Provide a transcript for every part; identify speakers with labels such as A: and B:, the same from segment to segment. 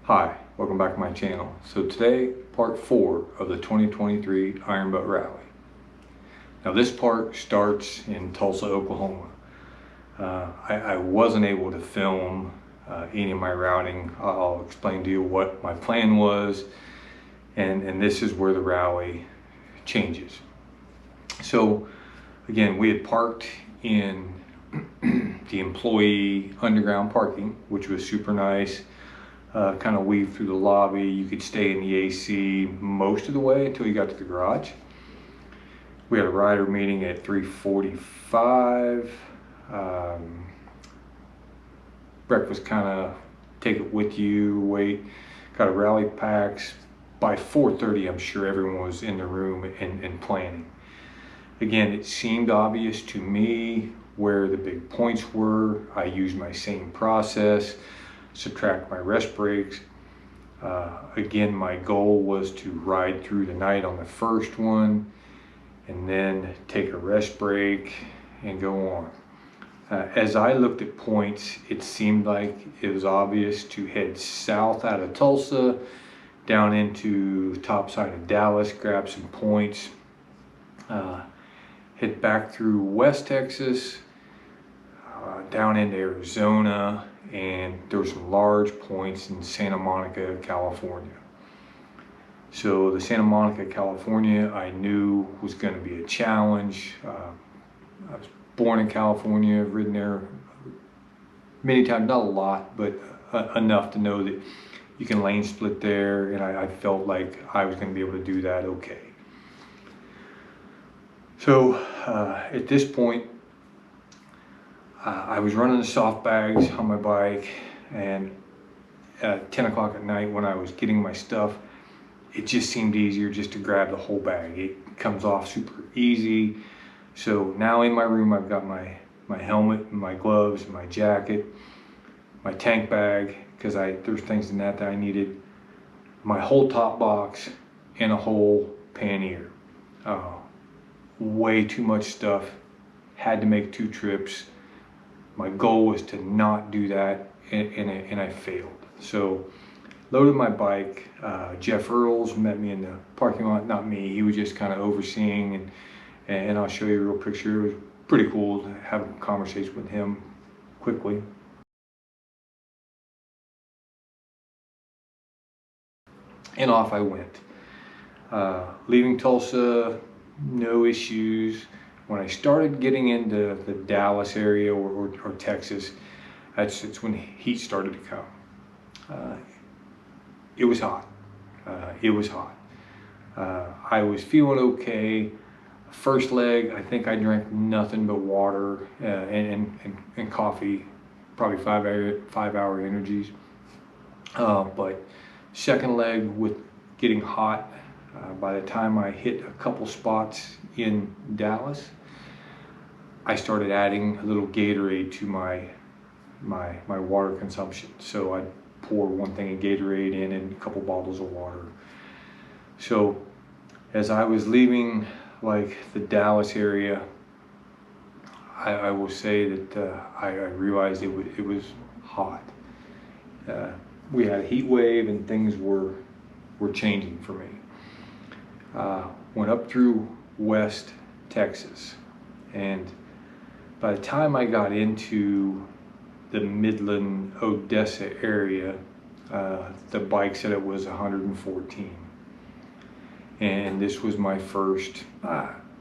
A: Hi, welcome back to my channel. So today, part 4 of the 2023 Iron Butt Rally. Now this part starts in Tulsa, Oklahoma. I wasn't able to film any of my routing. I'll explain to you what my plan was, and this is where the rally changes. So again, we had parked in the employee underground parking, which was super nice. Kind of weave through the lobby. You could stay in the AC most of the way until you got to the garage. We had a rider meeting at 3:45. Breakfast, kind of take it with you, wait. Got a rally packs. By 4:30, I'm sure everyone was in the room and planning. Again, it seemed obvious to me where the big points were. I used my same process. Subtract my rest breaks. Again, my goal was to ride through the night on the first one and then take a rest break and go on. As I looked at points, it seemed like it was obvious to head south out of Tulsa, down into top side of Dallas, grab some points, head back through West Texas, down into Arizona, and there were some large points in Santa Monica, California. So the Santa Monica, California, I knew was going to be a challenge. I was born in California, I've ridden there many times, not a lot, but enough to know that you can lane split there, and I felt like I was going to be able to do that okay. So at this point, I was running the soft bags on my bike, and at 10 o'clock at night when I was getting my stuff, it just seemed easier just to grab the whole bag. It comes off super easy. So now in my room, I've got my helmet, my gloves, and my jacket, my tank bag, because there's things in that I needed, my whole top box, and a whole pannier. Way too much stuff. Had to make 2 trips. My goal was to not do that, and I failed. So loaded my bike. Jeff Earls met me in the parking lot. Not me, he was just kind of overseeing, and I'll show you a real picture. It was pretty cool to have a conversation with him quickly. And off I went. Leaving Tulsa, no issues. When I started getting into the Dallas area or Texas, it's when heat started to come. It was hot. It was hot. I was feeling okay. First leg, I think I drank nothing but water and coffee, probably 5-hour energies. But second leg, with getting hot, by the time I hit a couple spots in Dallas, I started adding a little Gatorade to my water consumption. So I'd pour one thing of Gatorade in and a couple bottles of water. So as I was leaving like the Dallas area, I will say that I realized it was hot. We had a heat wave and things were changing for me. Went up through West Texas, and by the time I got into the Midland, Odessa area, the bike said it was 114. And this was my first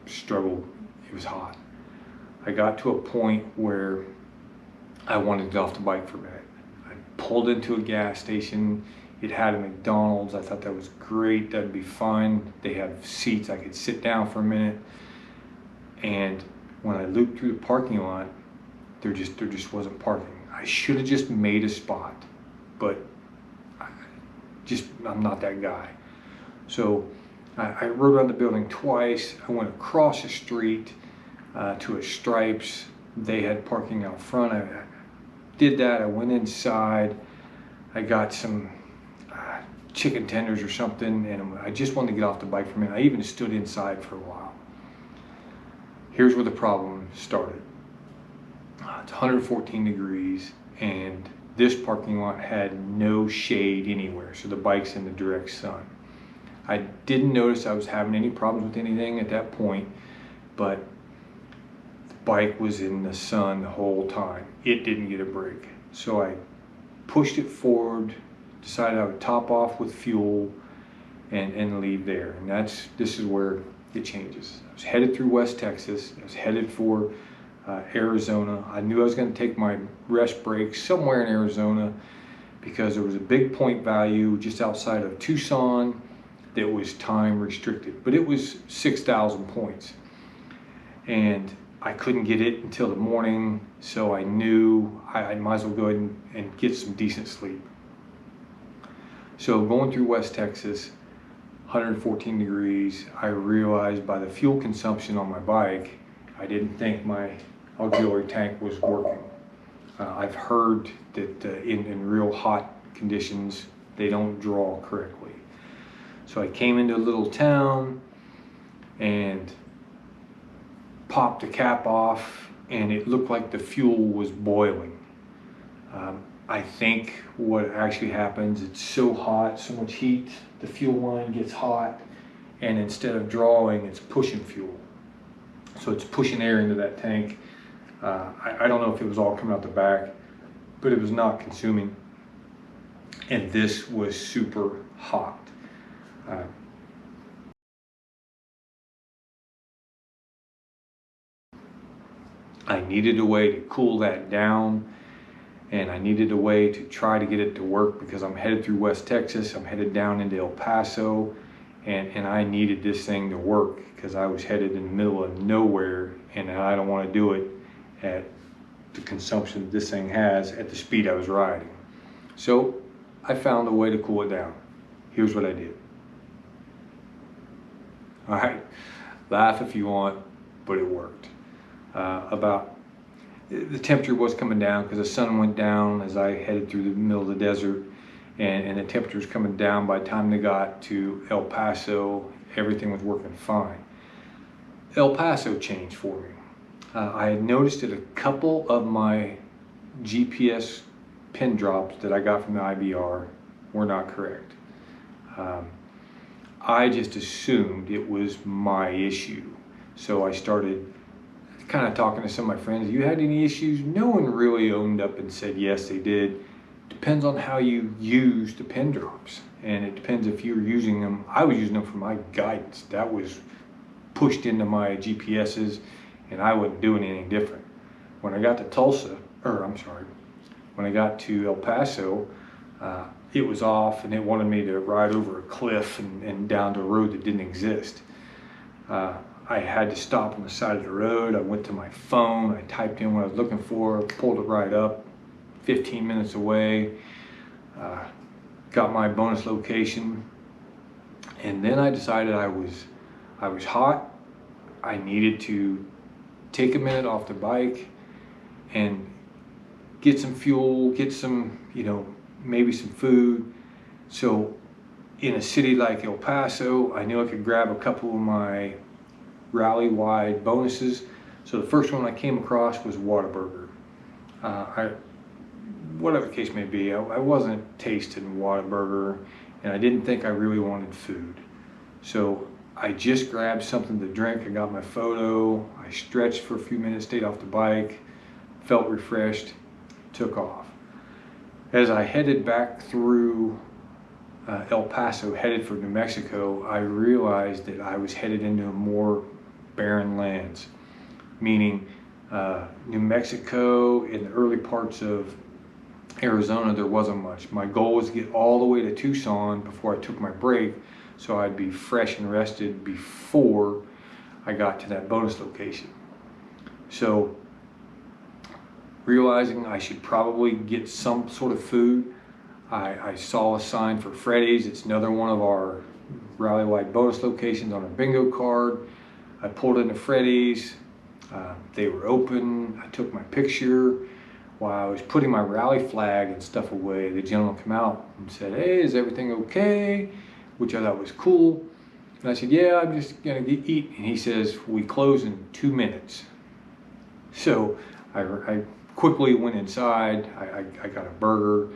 A: struggle. It was hot. I got to a point where I wanted to get off the bike for a minute. I pulled into a gas station. It had a McDonald's. I thought that was great. That'd be fun. They have seats. I could sit down for a minute. And when I looped through the parking lot, there just wasn't parking. I should have just made a spot, but I'm not that guy. So I rode around the building twice. I went across the street to a Stripes. They had parking out front. I did that. I went inside. I got some chicken tenders or something, and I just wanted to get off the bike for a minute. I even stood inside for a while. Here's where the problem started. It's 114 degrees, and this parking lot had no shade anywhere, so the bike's in the direct sun. I didn't notice I was having any problems with anything at that point, but the bike was in the sun the whole time. It didn't get a break. So I pushed it forward, decided I would top off with fuel and leave there. And this is where it changes. I was headed through West Texas. I was headed for Arizona. I knew I was going to take my rest break somewhere in Arizona because there was a big point value just outside of Tucson that was time restricted, but it was 6,000 points. And I couldn't get it until the morning, so I knew I might as well go ahead and get some decent sleep. So going through West Texas, 114 degrees, I realized by the fuel consumption on my bike, I didn't think my auxiliary tank was working. I've heard that in real hot conditions, they don't draw correctly. So I came into a little town and popped the cap off, and it looked like the fuel was boiling. I think what actually happens, it's so hot, so much heat, the fuel line gets hot, and instead of drawing, it's pushing fuel. So it's pushing air into that tank. I don't know if it was all coming out the back, but it was not consuming. And this was super hot. I needed a way to cool that down, and I needed a way to try to get it to work because I'm headed through West Texas. I'm headed down into El Paso, and I needed this thing to work because I was headed in the middle of nowhere, and I don't want to do it at the consumption this thing has at the speed I was riding. So I found a way to cool it down. Here's what I did. All right, laugh if you want, but it worked. The temperature was coming down because the sun went down as I headed through the middle of the desert, and the temperature was coming down. By the time they got to El Paso, everything was working fine. El Paso changed for me. I had noticed that a couple of my GPS pin drops that I got from the IBR were not correct. I just assumed it was my issue. So I started kind of talking to some of my friends. You had any issues? No one really owned up and said yes, they did. Depends on how you use the pin drops, and it depends if you were using them. I was using them for my guidance. That was pushed into my GPSs, and I wasn't doing anything different. When I got to Tulsa, when I got to El Paso, it was off, and it wanted me to ride over a cliff and down to a road that didn't exist. I had to stop on the side of the road. I went to my phone, I typed in what I was looking for, pulled it right up, 15 minutes away, got my bonus location, and then I decided I was hot. I needed to take a minute off the bike and get some fuel, get some, maybe some food. So in a city like El Paso, I knew I could grab a couple of my rally-wide bonuses. So the first one I came across was Whataburger. Whatever the case may be, I wasn't tasting Whataburger, and I didn't think I really wanted food. So I just grabbed something to drink. I got my photo, I stretched for a few minutes, stayed off the bike, felt refreshed, took off. As I headed back through El Paso, headed for New Mexico, I realized that I was headed into more barren lands, meaning New Mexico, in the early parts of Arizona, there wasn't much. My goal was to get all the way to Tucson before I took my break, so I'd be fresh and rested before I got to that bonus location. So realizing I should probably get some sort of food, I saw a sign for Freddy's. It's another one of our rally-wide bonus locations on a bingo card. I pulled into Freddy's. They were open. I took my picture. While I was putting my rally flag and stuff away, the gentleman came out and said, "Hey, is everything okay?" Which I thought was cool. And I said, "Yeah, I'm just gonna eat." And he says, "We close in 2 minutes." So I quickly went inside. I got a burger,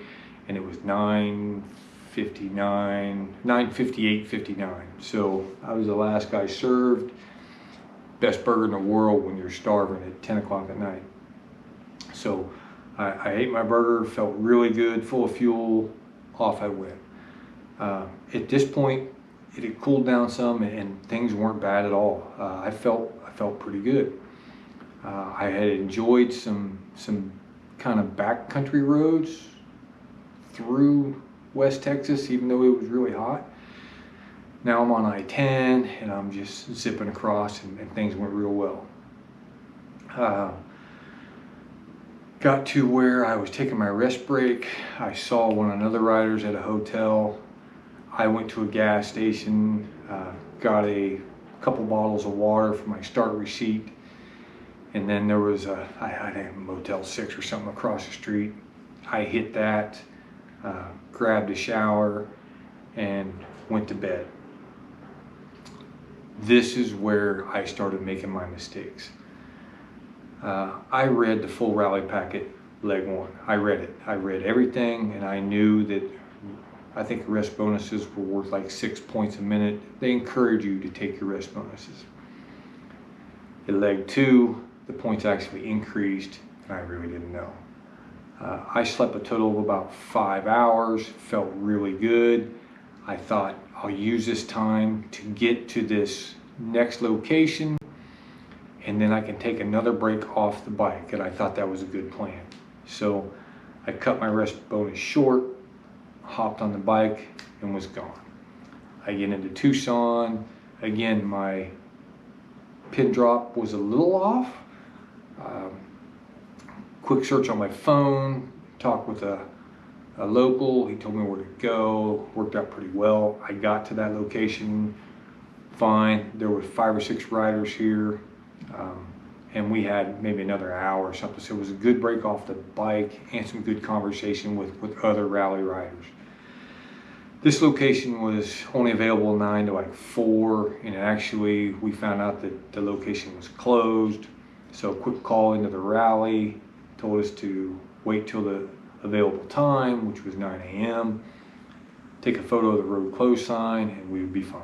A: and it was $9.58.59. So I was the last guy served. Best burger in the world when you're starving at 10 o'clock at night. So I ate my burger, felt really good, full of fuel, off I went. At this point, it had cooled down some and things weren't bad at all. I felt pretty good. I had enjoyed some kind of backcountry roads through West Texas, even though it was really hot. Now I'm on I-10 and I'm just zipping across, and things went real well. Got to where I was taking my rest break. I saw one of the other riders at a hotel. I went to a gas station, got a couple bottles of water for my start receipt, and then there was I had a Motel 6 or something across the street. I hit that, grabbed a shower, and went to bed. This is where I started making my mistakes. I read the full rally packet, leg one. I read it. I read everything, and I knew that I think rest bonuses were worth like 6 points a minute. They encourage you to take your rest bonuses. At leg two, the points actually increased, and I really didn't know. I slept a total of about 5 hours, felt really good. I thought I'll use this time to get to this next location, and then I can take another break off the bike, and I thought that was a good plan. So I cut my rest bonus short, hopped on the bike, and was gone. I get into Tucson. Again, my pin drop was a little off. Quick search on my phone, talked with a local. He told me where to go, worked out pretty well. I got to that location fine. There were 5 or 6 riders here, and we had maybe another hour or something. So it was a good break off the bike and some good conversation with other rally riders. This location was only available 9 to like 4, and actually we found out that the location was closed. So a quick call into the rally told us to wait till the available time, which was 9 a.m., take a photo of the road closed sign, and we would be fine.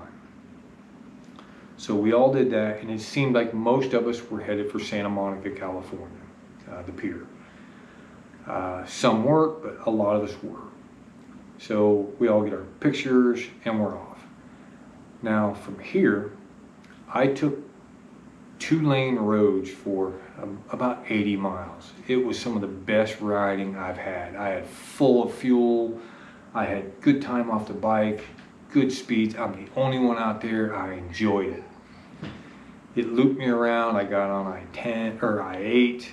A: So we all did that, and it seemed like most of us were headed for Santa Monica, California, the pier. Some weren't, but a lot of us were. So we all get our pictures and we're off. Now from here, I took 2-lane roads for about 80 miles. It was some of the best riding I've had. I had full of fuel. I had good time off the bike, good speeds. I'm the only one out there. I enjoyed it. It looped me around. I got on I-10 or I-8.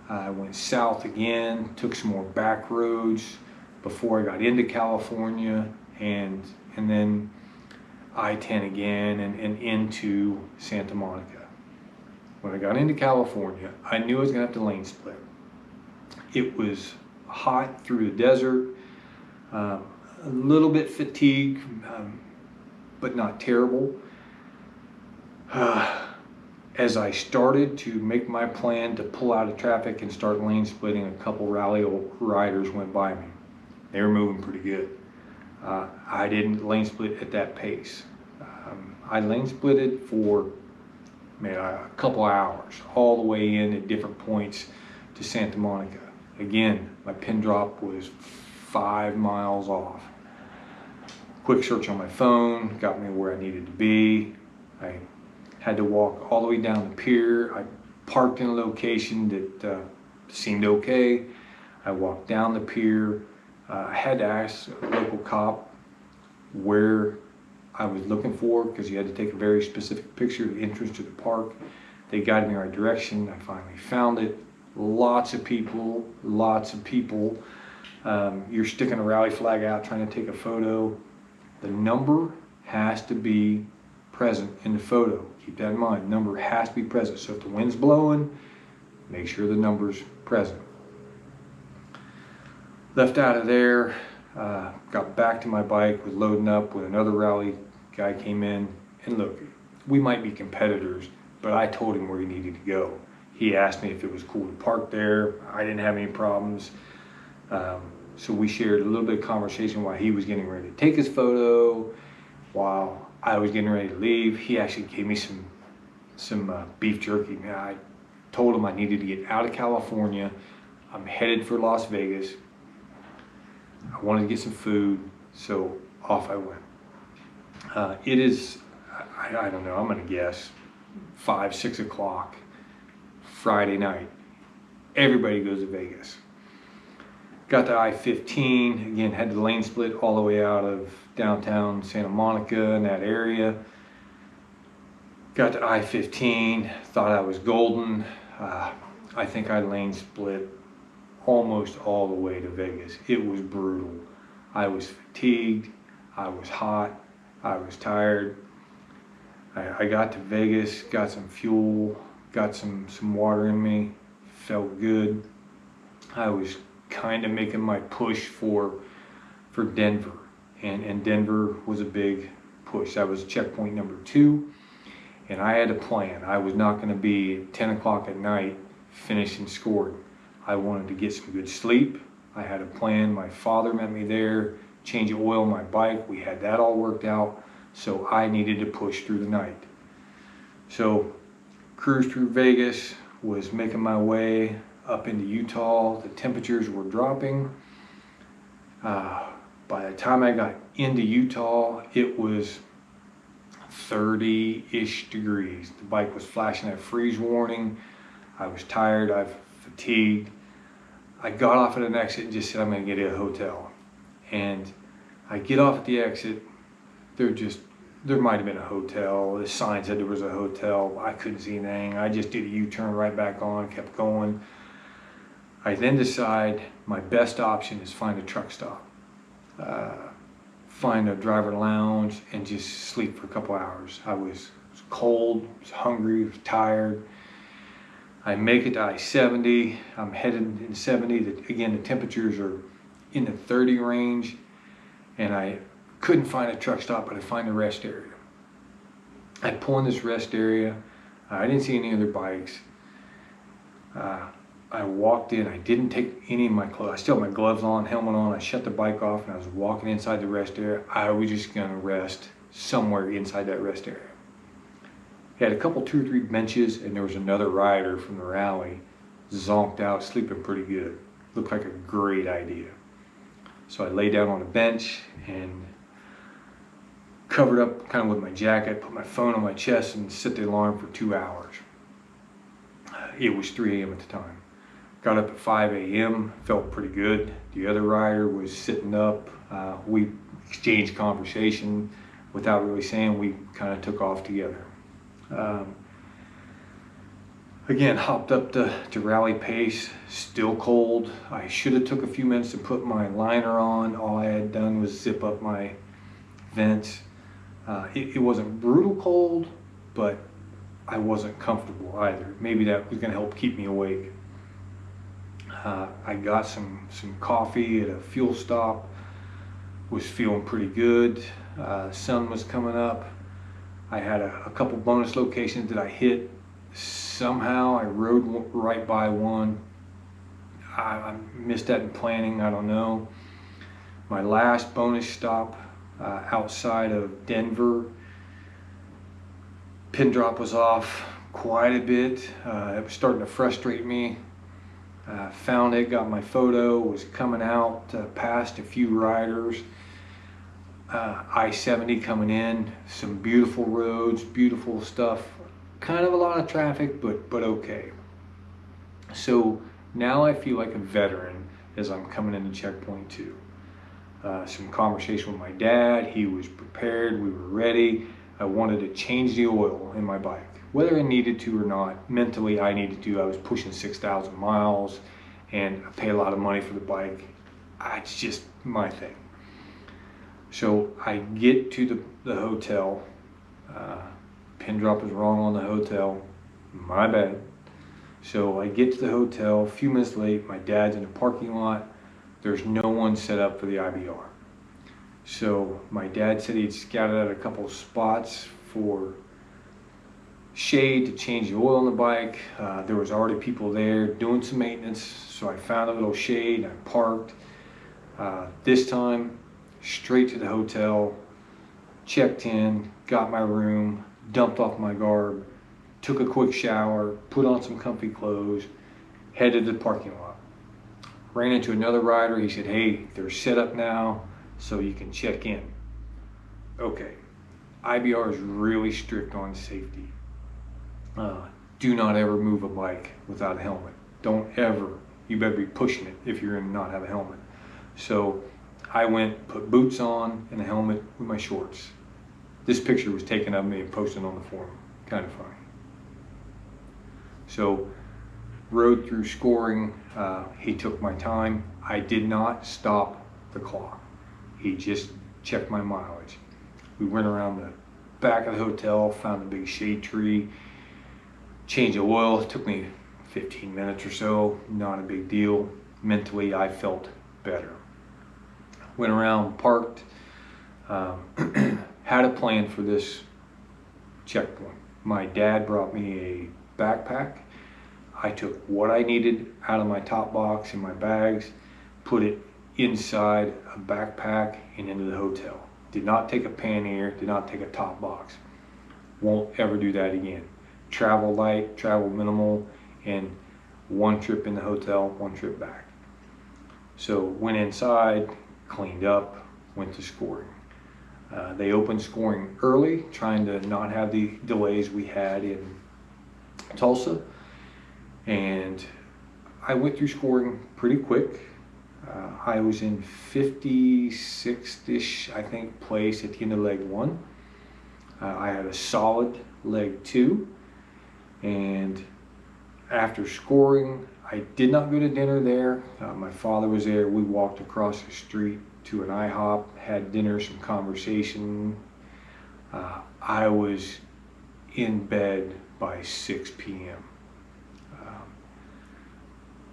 A: I went south again, took some more back roads before I got into California, and then I-10 again and into Santa Monica. When I got into California, I knew I was gonna have to lane split. It was hot through the desert, a little bit fatigued, but not terrible. As I started to make my plan to pull out of traffic and start lane splitting, a couple rally riders went by me. They were moving pretty good. I didn't lane split at that pace. I lane splitted for a couple hours, all the way in at different points to Santa Monica. Again, my pin drop was 5 miles off. Quick search on my phone got me where I needed to be. I had to walk all the way down the pier. I parked in a location that seemed okay. I walked down the pier. I had to ask a local cop where I was looking for, because you had to take a very specific picture of the entrance to the park. They guided me in the right direction. I finally found it. Lots of people, you're sticking a rally flag out trying to take a photo. The number has to be present in the photo. Keep that in mind. The number has to be present. So if the wind's blowing, make sure the number's present. Left out of there, got back to my bike, was loading up with another rally guy came in, and look, we might be competitors, but I told him where he needed to go. He asked me if it was cool to park there. I didn't have any problems. So we shared a little bit of conversation while he was getting ready to take his photo, while I was getting ready to leave. He actually gave me some beef jerky. Man, I told him I needed to get out of California. I'm headed for Las Vegas. I wanted to get some food, so off I went. It is, I don't know, I'm gonna guess 5, 6 o'clock Friday night. Everybody goes to Vegas. Got to I-15, again, had the lane split all the way out of downtown Santa Monica in that area. Got to I-15, thought I was golden. I think I lane split almost all the way to Vegas. It was brutal. I was fatigued, I was hot, I was tired. I got to Vegas, got some fuel, got some water in me, felt good. I was kind of making my push for Denver, and Denver was a big push. That was checkpoint number 2, and I had a plan. I was not going to be at 10 o'clock at night finishing scoring. I wanted to get some good sleep. I had a plan. My father met me there, change of oil on my bike. We had that all worked out, so I needed to push through the night. So cruised through Vegas, was making my way up into Utah. The temperatures were dropping. By the time I got into Utah, it was 30-ish degrees. The bike was flashing that freeze warning. I was tired, I was fatigued. I got off at an exit and just said, I'm gonna get a hotel. And I get off at the exit, there might have been a hotel. The sign said there was a hotel. I couldn't see anything. I just did a U-turn right back on, kept going. I then decide my best option is find a truck stop, find a driver lounge, and just sleep for a couple hours. I was cold, was hungry, was tired. I make it to I-70. I'm headed in 70. Again, the temperatures are in the 30 range, and I couldn't find a truck stop, but I find a rest area. I pull in this rest area. I didn't see any other bikes. I walked in. I didn't take any of my clothes. I still had my gloves on, helmet on. I shut the bike off, and I was walking inside the rest area. I was just gonna rest somewhere inside that rest area. He had a couple, 2 or 3 benches, and there was another rider from the rally, zonked out, sleeping pretty good. Looked like a great idea. So I lay down on a bench and covered up kind of with my jacket, put my phone on my chest, and set the alarm for 2 hours. It was 3 a.m. at the time. Got up at 5 a.m., felt pretty good. The other rider was sitting up. We exchanged conversation without really saying. We kind of took off together. Again, hopped up to rally pace, still cold. I should have took a few minutes to put my liner on. All I had done was zip up my vents. It wasn't brutal cold, but I wasn't comfortable either. Maybe that was gonna help keep me awake. I got some coffee at a fuel stop, was feeling pretty good. Sun was coming up. I had a couple bonus locations that I hit. Somehow I rode right by one. I missed that in planning, I don't know. My last bonus stop outside of Denver, pin drop was off quite a bit. It was starting to frustrate me. Found it, got my photo, was coming out past a few riders. I-70 coming in, some beautiful roads, beautiful stuff. Kind of a lot of traffic, but okay. So now I feel like a veteran as I'm coming into checkpoint 2. Some conversation with my dad. He was prepared, we were ready. I wanted to change the oil in my bike. Whether I needed to or not, mentally I needed to. I was pushing 6,000 miles and I pay a lot of money for the bike. It's just my thing. So I get to the hotel. Pin drop was wrong on the hotel. My bad. So I get to the hotel, a few minutes late. My dad's in the parking lot. There's no one set up for the IBR. So my dad said he'd scouted out a couple spots for shade to change the oil on the bike. There was already people there doing some maintenance, so I found a little shade. I parked. This time, straight to the hotel, checked in, got my room, dumped off my garb, took a quick shower, put on some comfy clothes, headed to the parking lot. Ran into another rider. He said, "Hey, they're set up now so you can check in." Okay, IBR is really strict on safety. Do not ever move a bike without a helmet. Don't ever. You better be pushing it if you're going to not have a helmet. So I went, put boots on and a helmet with my shorts. This picture was taken of me and posted on the forum. Kind of funny. So rode through scoring. He took my time. I did not stop the clock. He just checked my mileage. We went around the back of the hotel, found a big shade tree, changed the oil. It took me 15 minutes or so, not a big deal. Mentally, I felt better. Went around, parked, had a plan for this checkpoint. My dad brought me a backpack. I took what I needed out of my top box and my bags, put it inside a backpack and into the hotel. Did not take a pannier, did not take a top box. Won't ever do that again. Travel light, travel minimal, and one trip in the hotel, one trip back. So went inside, cleaned up, went to scoring. They opened scoring early, trying to not have the delays we had in Tulsa. And I went through scoring pretty quick. I was in 56th-ish, I think, place at the end of leg 1. I had a solid leg 2. And after scoring, I did not go to dinner there. My father was there. We walked across the street to an IHOP, had dinner, some conversation. I was in bed by 6 p.m.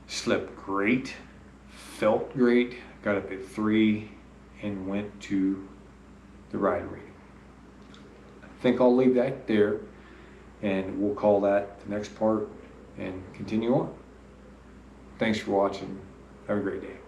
A: Slept great, felt great, got up at 3 and went to the ride arena. I think I'll leave that there and we'll call that the next part and continue on. Thanks for watching. Have a great day.